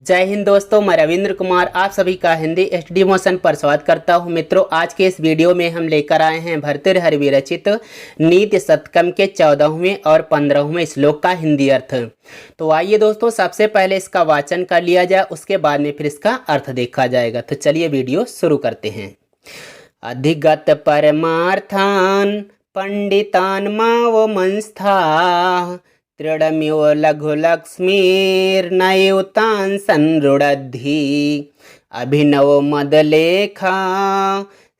जय हिंद दोस्तों, मैं रविंद्र कुमार आप सभी का हिंदी एचडी मोशन पर स्वागत करता हूं। मित्रों, आज के इस वीडियो में हम लेकर आए हैं भर्तृहरि विरचित नीति शतकम के 14वें और 15वें श्लोक का हिंदी अर्थ। तो आइए दोस्तों, सबसे पहले इसका वाचन कर लिया जाए, उसके बाद में फिर इसका अर्थ देखा जाएगा। तो चलिए वीडियो शुरू करते हैं। अधिगत परमार्थान पंडितान मावमंस्था दृढ़मिव लघुलक्ष्मीर्नयुतान् संरुणद्धि अभिनव मदलेखा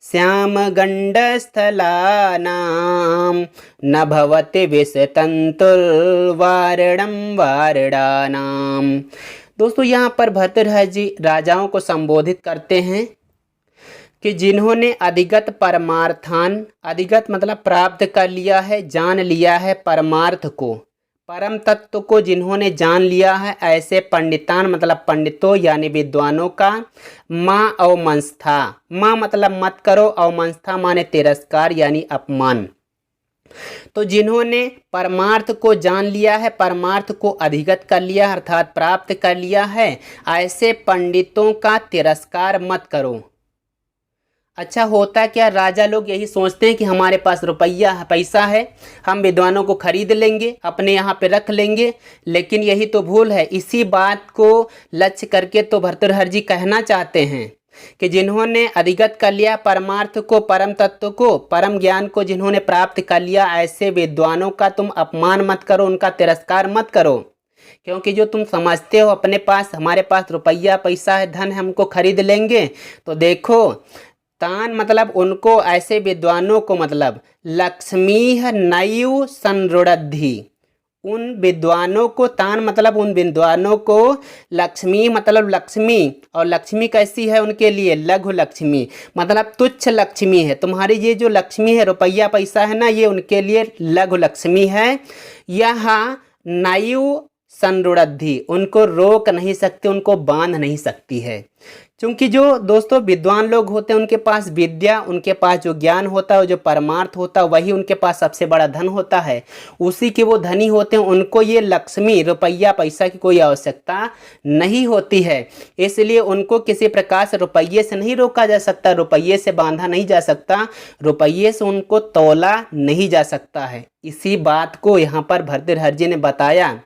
श्यामगण्डस्थलानां न भवति विषतन्तुर्वारणं वारणानां। दोस्तों, यहाँ पर भर्तृहरि जी राजाओं को संबोधित करते हैं कि जिन्होंने अधिगत परमार्थान, अधिगत मतलब प्राप्त कर लिया है, जान लिया है परमार्थ को, परम तत्व को जिन्होंने जान लिया है, ऐसे पंडितान मतलब पंडितों यानी विद्वानों का माँ अवमंस्था, माँ मतलब मत करो, अवमंस्था माने तिरस्कार यानी अपमान। तो जिन्होंने परमार्थ को जान लिया है, परमार्थ को अधिगत कर लिया अर्थात प्राप्त कर लिया है, ऐसे पंडितों का तिरस्कार मत करो। अच्छा, होता क्या, राजा लोग यही सोचते हैं कि हमारे पास रुपया पैसा है, हम विद्वानों को खरीद लेंगे, अपने यहाँ पे रख लेंगे, लेकिन यही तो भूल है। इसी बात को लक्ष्य करके तो भर्तृहरि जी कहना चाहते हैं कि जिन्होंने अधिगत कर लिया परमार्थ को, परम तत्व को, परम ज्ञान को जिन्होंने प्राप्त कर लिया, ऐसे विद्वानों का तुम अपमान मत करो, उनका तिरस्कार मत करो। क्योंकि जो तुम समझते हो अपने पास, हमारे पास रुपया पैसा है, धन है, हमको खरीद लेंगे, तो देखो तान मतलब उनको, ऐसे विद्वानों को मतलब लक्ष्मी नयु संरुणद्धि, उन विद्वानों को, तान मतलब उन विद्वानों को, लक्ष्मी मतलब लक्ष्मी, और लक्ष्मी कैसी है उनके लिए, लघु लक्ष्मी मतलब तुच्छ लक्ष्मी है। तुम्हारी ये जो लक्ष्मी है, रुपया पैसा है ना, ये उनके लिए लघु लक्ष्मी है। यह नयु संरुणद्धि, उनको रोक नहीं सकती, उनको बांध नहीं सकती है। क्योंकि जो दोस्तों विद्वान लोग होते हैं, उनके पास विद्या, उनके पास जो ज्ञान होता है, जो परमार्थ होता है, वही उनके पास सबसे बड़ा धन होता है, उसी के वो धनी होते हैं। उनको ये लक्ष्मी रुपया पैसा की कोई आवश्यकता नहीं होती है, इसलिए उनको किसी प्रकार से रुपये से नहीं रोका जा सकता, रुपये से बांधा नहीं जा सकता, रुपये से उनको तौला नहीं जा सकता है। इसी बात को यहाँ पर भर्तृहरि जी ने बताया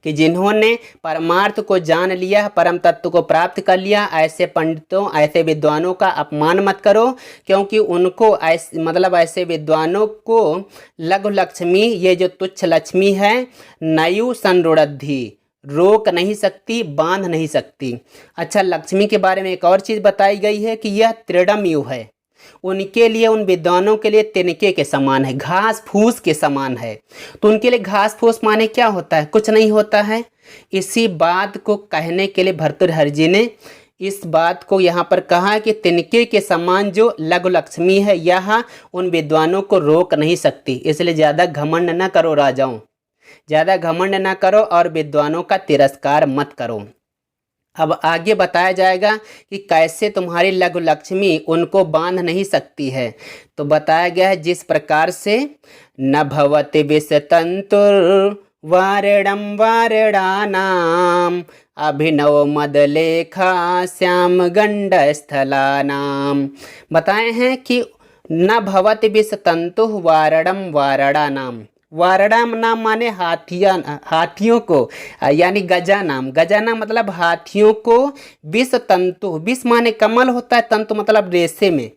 कि जिन्होंने परमार्थ को जान लिया, परम तत्व को प्राप्त कर लिया, ऐसे पंडितों, ऐसे विद्वानों का अपमान मत करो। क्योंकि उनको ऐसे मतलब ऐसे विद्वानों को लघु लक्ष्मी, ये जो तुच्छ लक्ष्मी है, नयु संरुणद्धि, रोक नहीं सकती, बांध नहीं सकती। अच्छा, लक्ष्मी के बारे में एक और चीज़ बताई गई है कि यह त्रिडमयु है, उनके लिए, उन विद्वानों के लिए तिनके के समान है, घास फूस के समान है। तो उनके लिए घास फूस माने क्या होता है, कुछ नहीं होता है। इसी बात को कहने के लिए भर्तृहरि जी ने इस बात को यहाँ पर कहा कि तिनके के समान जो लघु लक्ष्मी है, यह उन विद्वानों को रोक नहीं सकती। इसलिए ज़्यादा घमंड न करो राजाओं, ज़्यादा घमंड न करो और विद्वानों का तिरस्कार मत करो। अब आगे बताया जाएगा कि कैसे तुम्हारी लघु लक्ष्मी उनको बांध नहीं सकती है। तो बताया गया है जिस प्रकार से, न भवति विषतन्तुर् वारणं वारणानां अभिनव मदलेखा श्याम गंडस्थलानां। बताए हैं कि न भवति विषतन्तुः वारणं वारणानां, वारणा नाम माने हाथियों को, यानी गजा नाम, गजा नाम मतलब हाथियों को, विष तंतु, विष माने कमल होता है, तंतु मतलब रेशे में,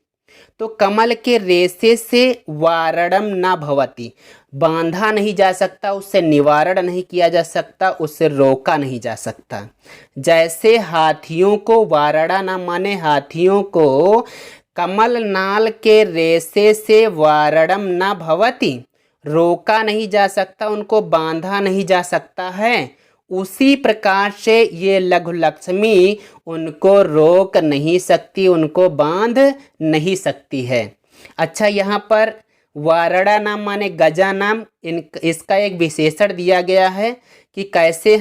तो कमल के रेशे से वारणम ना भवति, बांधा नहीं जा सकता, उससे निवारण नहीं किया जा सकता, उससे रोका नहीं जा सकता। जैसे हाथियों को, वारणा नाम माने हाथियों को कमल नाल के रेशे से वारणम ना भवति, रोका नहीं जा सकता, उनको बांधा नहीं जा सकता है, उसी प्रकार से ये लघु लक्ष्मी उनको रोक नहीं सकती, उनको बांध नहीं सकती है। अच्छा, यहाँ पर वारणा नाम माने गजा नाम, इसका एक विशेषण दिया गया है कि कैसे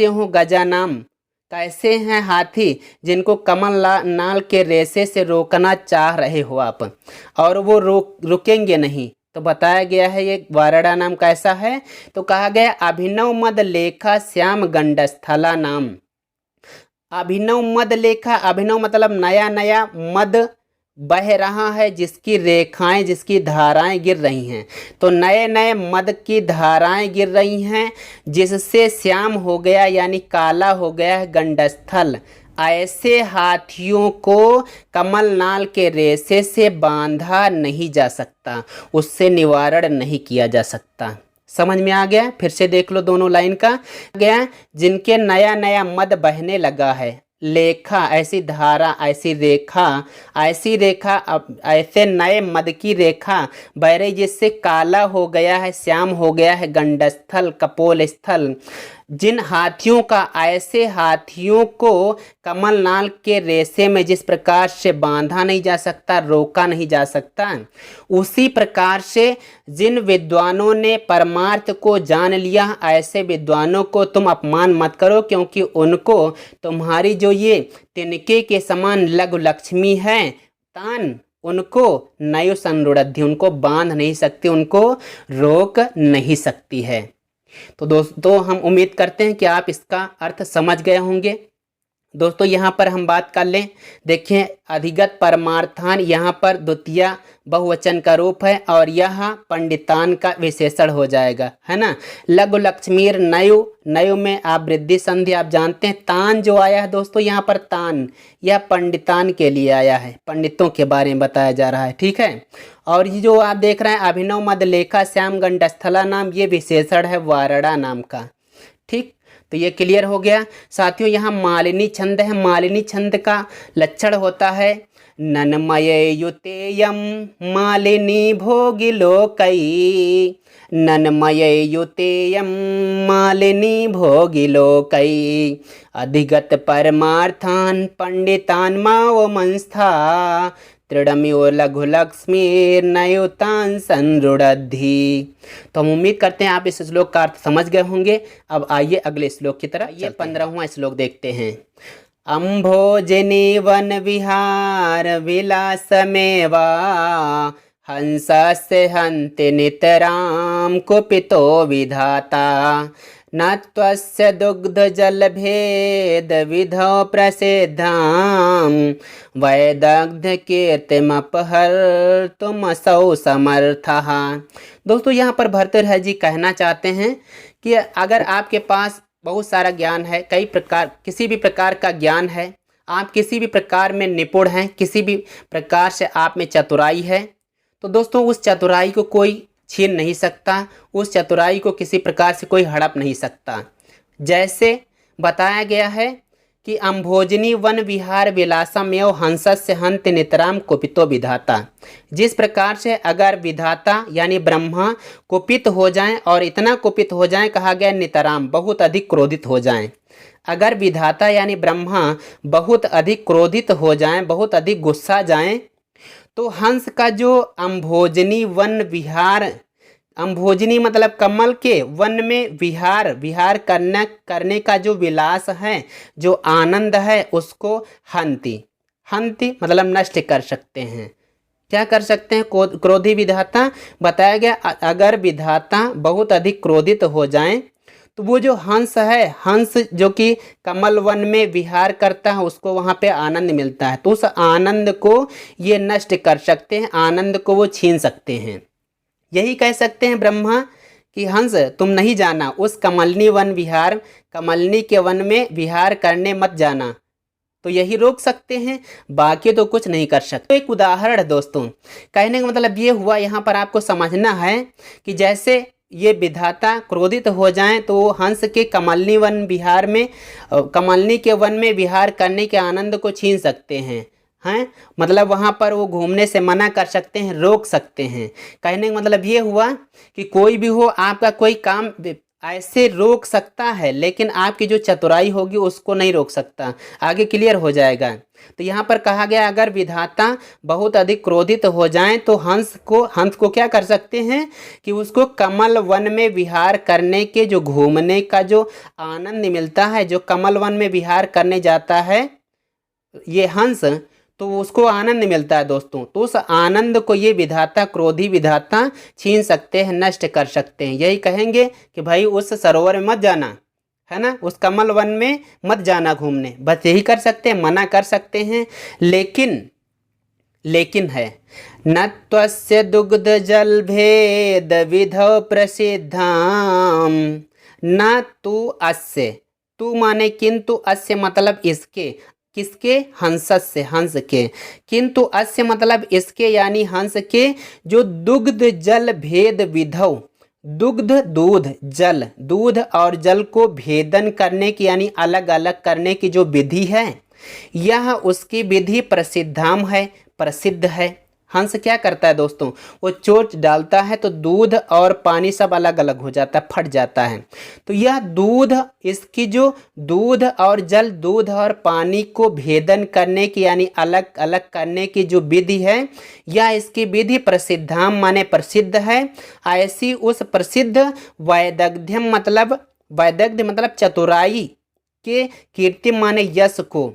हो गजा नाम, कैसे हैं हाथी जिनको कमल नाल के रेशे से रोकना चाह रहे हो आप, और वो रुकेंगे नहीं। तो बताया गया है ये वारणा नाम कैसा है, तो कहा गया अभिनव मद लेखा श्याम गंडस्थला नाम, अभिनव मद लेखा, अभिनव मतलब नया नया, मद बह रहा है, जिसकी रेखाएं, जिसकी धाराएं गिर रही हैं। तो नए नए मद की धाराएं गिर रही हैं, जिससे श्याम हो गया यानी काला हो गया है गंडस्थल। ऐसे हाथियों को कमलनाल के रेशे से बांधा नहीं जा सकता, उससे निवारण नहीं किया जा सकता। समझ में आ गया? फिर से देख लो दोनों लाइन का। गया जिनके नया नया मद बहने लगा है, लेखा ऐसी धारा, ऐसी रेखा, अब ऐसे नए मद की रेखा बह रही, जिससे काला हो गया है, श्याम हो गया है गंडस्थल, कपोल स्थल। जिन हाथियों का, ऐसे हाथियों को कमलनाल के रेशे में जिस प्रकार से बांधा नहीं जा सकता, रोका नहीं जा सकता, उसी प्रकार से जिन विद्वानों ने परमार्थ को जान लिया, ऐसे विद्वानों को तुम अपमान मत करो, क्योंकि उनको तुम्हारी जो ये तिनके के समान लघु लक्ष्मी है तान, उनको नयो संरुद्धि, उनको बांध नहीं सकती, उनको रोक नहीं सकती है। तो दोस्तों हम उम्मीद करते हैं कि आप इसका अर्थ समझ गए होंगे। दोस्तों यहाँ पर हम बात कर लें, देखिए अधिगत परमार्थान यहाँ पर द्वितीय बहुवचन का रूप है, और यह पंडितान का विशेषण हो जाएगा, है ना। लघु लक्ष्मीर नयु, नयु में आप वृद्धि संधि आप जानते हैं। तान जो आया है दोस्तों यहाँ पर, तान यह पंडितान के लिए आया है, पंडितों के बारे में बताया जा रहा है, ठीक है। और ये जो आप देख रहे हैं अभिनव मद लेखा श्याम गंडस्थला नाम, ये विशेषण है वारणा नाम का, ठीक। तो ये क्लियर हो गया साथियों। यहाँ मालिनी छंद है, मालिनी छंद का लक्षण होता है ननमये युतेयम मालिनी भोगिलोकई, ननमये युतेयम मालिनी भोगिलोकई, अधिगत परमार्थान पंडितान माव मंस्था, त्रिडम्यो लघु लक्ष्मी नयुतान संरुद्धि। तो हम उम्मीद करते हैं आप इस श्लोक का अर्थ समझ गए होंगे। अब आइए अगले श्लोक की तरफ। ये 15वां श्लोक देखते हैं। अम्भोजनी वन विहार विलासमेवा, हंसस्य हन्ति नितरां कुपितो विधाता, न त्वस्य दुग्धजलभेद विधौ प्रसिद्धां, वैदग्ध कीर्तिमपहर्तुमसौ समर्थः। दोस्तों यहाँ पर भर्तृहरि जी कहना चाहते हैं कि अगर आपके पास बहुत सारा ज्ञान है, कई प्रकार, किसी भी प्रकार का ज्ञान है, आप किसी भी प्रकार में निपुण हैं, किसी भी प्रकार से आप में चतुराई है, तो दोस्तों उस चतुराई को कोई छीन नहीं सकता, उस चतुराई को किसी प्रकार से कोई हड़प नहीं सकता। जैसे बताया गया है कि अम्भोजनी वन विहार विलासम एवं हंसस्य हन्ति नितराम कुपितो विधाता। जिस प्रकार से अगर विधाता यानी ब्रह्मा कुपित हो जाएं, और इतना कुपित हो जाएं, कहा गया नितराम बहुत अधिक क्रोधित हो जाएं। अगर विधाता यानी ब्रह्मा बहुत अधिक क्रोधित हो जाएं, बहुत अधिक गुस्सा जाएं, तो हंस का जो अम्भोजनी वन विहार, अम्भोजनी मतलब कमल के वन में विहार, विहार करने का जो विलास है, जो आनंद है, उसको हन्ति, हन्ति मतलब नष्ट कर सकते हैं। क्या कर सकते हैं? क्रोधी विधाता बताया गया। अगर विधाता बहुत अधिक क्रोधित हो जाएं, तो वो जो हंस है, हंस जो कि कमल वन में विहार करता है, उसको वहाँ पे आनंद मिलता है, तो उस आनंद को ये नष्ट कर सकते हैं, आनंद को वो छीन सकते हैं। यही कह सकते हैं ब्रह्मा कि हंस तुम नहीं जाना, उस कमलनी वन विहार, कमलनी के वन में विहार करने मत जाना, तो यही रोक सकते हैं, बाकी तो कुछ नहीं कर सकते। तो एक उदाहरण है दोस्तों, कहने का मतलब ये हुआ, यहाँ पर आपको समझना है कि जैसे ये विधाता क्रोधित हो जाएं, तो वो हंस के कमलनी वन विहार में, कमलनी के वन में विहार करने के आनंद को छीन सकते हैं, मतलब वहाँ पर वो घूमने से मना कर सकते हैं, रोक सकते हैं। कहने का मतलब ये हुआ कि कोई भी हो, आपका कोई काम ऐसे रोक सकता है, लेकिन आपकी जो चतुराई होगी उसको नहीं रोक सकता। आगे क्लियर हो जाएगा। तो यहाँ पर कहा गया अगर विधाता बहुत अधिक क्रोधित हो जाएं, तो हंस को क्या कर सकते हैं कि उसको कमल वन में विहार करने के, जो घूमने का जो आनंद मिलता है, जो कमल वन में विहार करने जाता है ये हंस, तो उसको आनंद मिलता है दोस्तों। तो उस आनंद को ये विधाता, क्रोधी विधाता छीन सकते हैं, नष्ट कर सकते हैं। यही कहेंगे कि भाई उस सरोवर में मत जाना, है ना, उस कमल वन में मत जाना घूमने, बस यही कर सकते हैं, मना कर सकते हैं। लेकिन है न त्वस्य दुग्ध जल भेद विधौ प्रसिद्धाम, न तू अस्य, तू माने किंतु, अस्य मतलब इसके, किसके, हंसस्य, हंस के, किंतु अस्य मतलब इसके यानी हंस के, जो दुग्ध जल भेद विधौ, दुग्ध दूध, जल दूध और जल को भेदन करने की यानी अलग अलग करने की जो विधि है, यह उसकी विधि प्रसिद्धाम है, प्रसिद्ध है। हंस क्या करता है दोस्तों, वो चोंच डालता है तो दूध और पानी सब अलग अलग हो जाता है, फट जाता है। तो यह दूध, इसकी जो दूध और जल, दूध और पानी को भेदन करने की यानी अलग अलग करने की जो विधि है, यह इसकी विधि प्रसिद्धाम माने प्रसिद्ध है। ऐसी उस प्रसिद्ध वैदग्ध्यम मतलब, वैदग्ध्य मतलब चतुराई के, कीर्ति माने यश को,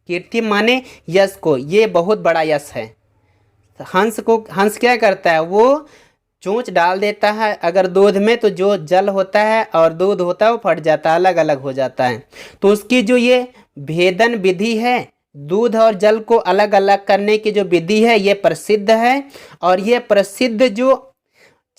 कीर्ति माने यश को, ये बहुत बड़ा यश है। हंस को, हंस क्या करता है, वो चोंच डाल देता है अगर दूध में, तो जो जल होता है और दूध होता है वो फट जाता है, अलग अलग हो जाता है। तो उसकी जो ये भेदन विधि है, दूध और जल को अलग अलग करने की जो विधि है, ये प्रसिद्ध है। और ये प्रसिद्ध जो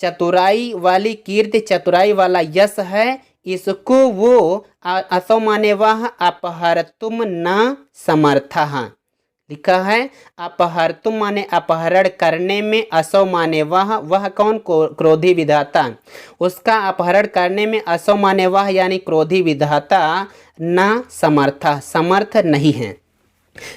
चतुराई वाली कीर्ति, चतुराई वाला यश है, इसको वो असौ माने वह अपहर्तुम न समर्थः, लिखा है अपहर्तुम माने अपहरण करने में, असौ माने वह कौन, क्रोधी विधाता, उसका अपहरण करने में असौ माने वह यानी क्रोधी विधाता, न समर्था, समर्थ नहीं है,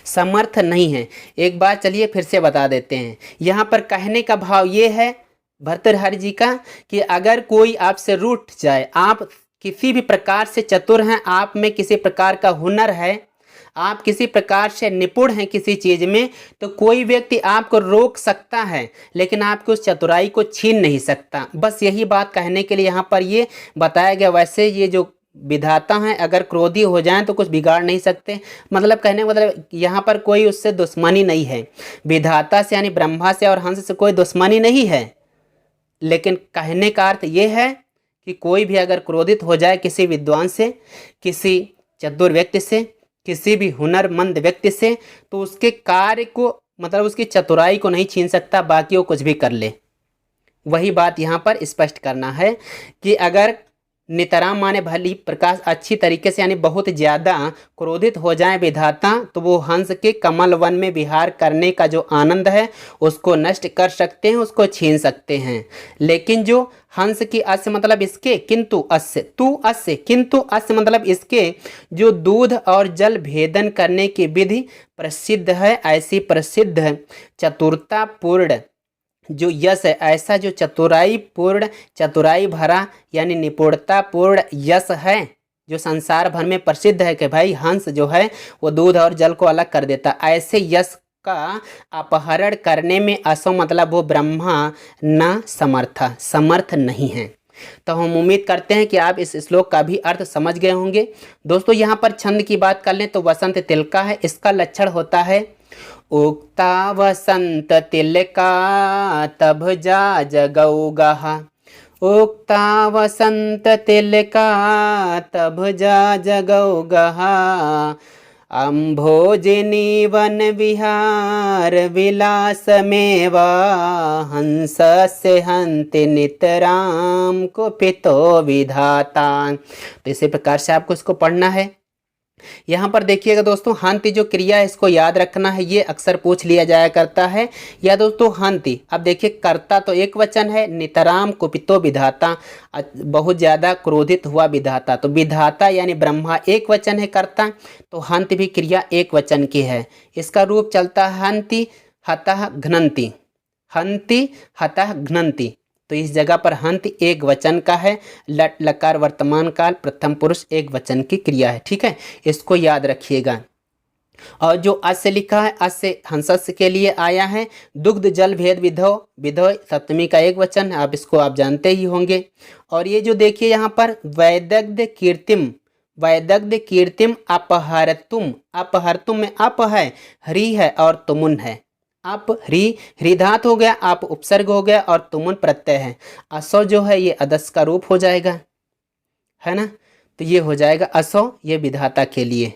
समर्थ नहीं है। एक बात चलिए फिर से बता देते हैं, यहाँ पर कहने का भाव ये है भर्तृहरि जी का कि अगर कोई आपसे रूठ जाए, आप किसी भी प्रकार से चतुर हैं, आप में किसी प्रकार का हुनर है, आप किसी प्रकार से निपुण हैं किसी चीज़ में, तो कोई व्यक्ति आपको रोक सकता है लेकिन आपकी उस चतुराई को छीन नहीं सकता। बस यही बात कहने के लिए यहाँ पर ये बताया गया। वैसे ये जो विधाता हैं अगर क्रोधी हो जाएं तो कुछ बिगाड़ नहीं सकते, मतलब कहने का मतलब यहाँ पर कोई उससे दुश्मनी नहीं है, विधाता से यानी ब्रह्मा से और हंस से कोई दुश्मनी नहीं है। लेकिन कहने का अर्थ ये है कि कोई भी अगर क्रोधित हो जाए किसी विद्वान से, किसी चतुर व्यक्ति से, किसी भी हुनरमंद व्यक्ति से, तो उसके कार्य को मतलब उसकी चतुराई को नहीं छीन सकता, बाकी वो कुछ भी कर ले। वही बात यहाँ पर स्पष्ट करना है कि अगर नितराम माने भली प्रकाश अच्छी तरीके से यानी बहुत ज़्यादा क्रोधित हो जाए विधाता, तो वो हंस के कमल वन में विहार करने का जो आनंद है उसको नष्ट कर सकते हैं, उसको छीन सकते हैं। लेकिन जो हंस की अस्य मतलब इसके, किंतु अस्य, तू अस्य, किंतु अस्य मतलब इसके, जो दूध और जल भेदन करने की विधि प्रसिद्ध है, ऐसी प्रसिद्ध चतुरता पूर्ण जो यश है, ऐसा जो चतुराई पूर्ण, चतुराई भरा यानी निपुणता पूर्ण यश है, जो संसार भर में प्रसिद्ध है कि भाई हंस जो है वो दूध और जल को अलग कर देता, ऐसे यश का अपहरण करने में असो मतलब वो ब्रह्मा न समर्थ, समर्थ नहीं है। तो हम उम्मीद करते हैं कि आप इस श्लोक का भी अर्थ समझ गए होंगे। दोस्तों यहाँ पर छंद की बात कर लें तो वसंत तिलका है, इसका लक्षण होता है उक्ता वसंत तिलका तब जा जगौ गहा, उक्ता वसंत तिलका तब जा जगौ गहा, अम्भोजिनी वन विहार विलासमेवा, हंसस्य हन्ति नितराम कुपितो विधाता। तो इसी प्रकार से आपको इसको पढ़ना है। यहाँ पर देखिएगा दोस्तों, हंति जो क्रिया है इसको याद रखना है, ये अक्सर पूछ लिया जाया करता है। या दोस्तों हंति, अब देखिए कर्ता तो एक वचन है, नितराम कुपितो विधाता, बहुत ज़्यादा क्रोधित हुआ विधाता, तो विधाता यानी ब्रह्मा एक वचन है कर्ता, तो हंति भी क्रिया एक वचन की है। इसका रूप चलता है हंति हतः घ्नन्ति, हंति हतः घ्नन्ति। तो इस जगह पर हंत एक वचन का है, लट लकार वर्तमान काल प्रथम पुरुष एक वचन की क्रिया है, ठीक है, इसको याद रखिएगा। और जो अस्य लिखा है, अस्य हंसस्य के लिए आया है। दुग्ध जल भेद विधो, विधो सप्तमी का एक वचन, आप इसको आप जानते ही होंगे। और ये जो देखिए यहाँ पर वैदग्ध कीर्तिम, वैदग्ध कीर्तिम अपहर्तुम, अपहर्तुम में अप है, हरि है और तुमुन है, आप हृधात हो गया, आप उपसर्ग हो गया और तुमुन प्रत्यय है। असो जो है ये अदस का रूप हो जाएगा, है ना। तो ये हो जाएगा असौ, ये विधाता के लिए।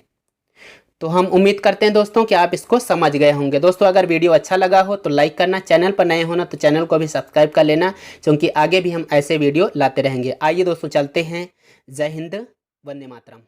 तो हम उम्मीद करते हैं दोस्तों कि आप इसको समझ गए होंगे। दोस्तों अगर वीडियो अच्छा लगा हो तो लाइक करना, चैनल पर नए हो ना तो चैनल को भी सब्सक्राइब कर लेना, क्योंकि आगे भी हम ऐसे वीडियो लाते रहेंगे। आइए दोस्तों चलते हैं। जय हिंद, वंदे मातरम।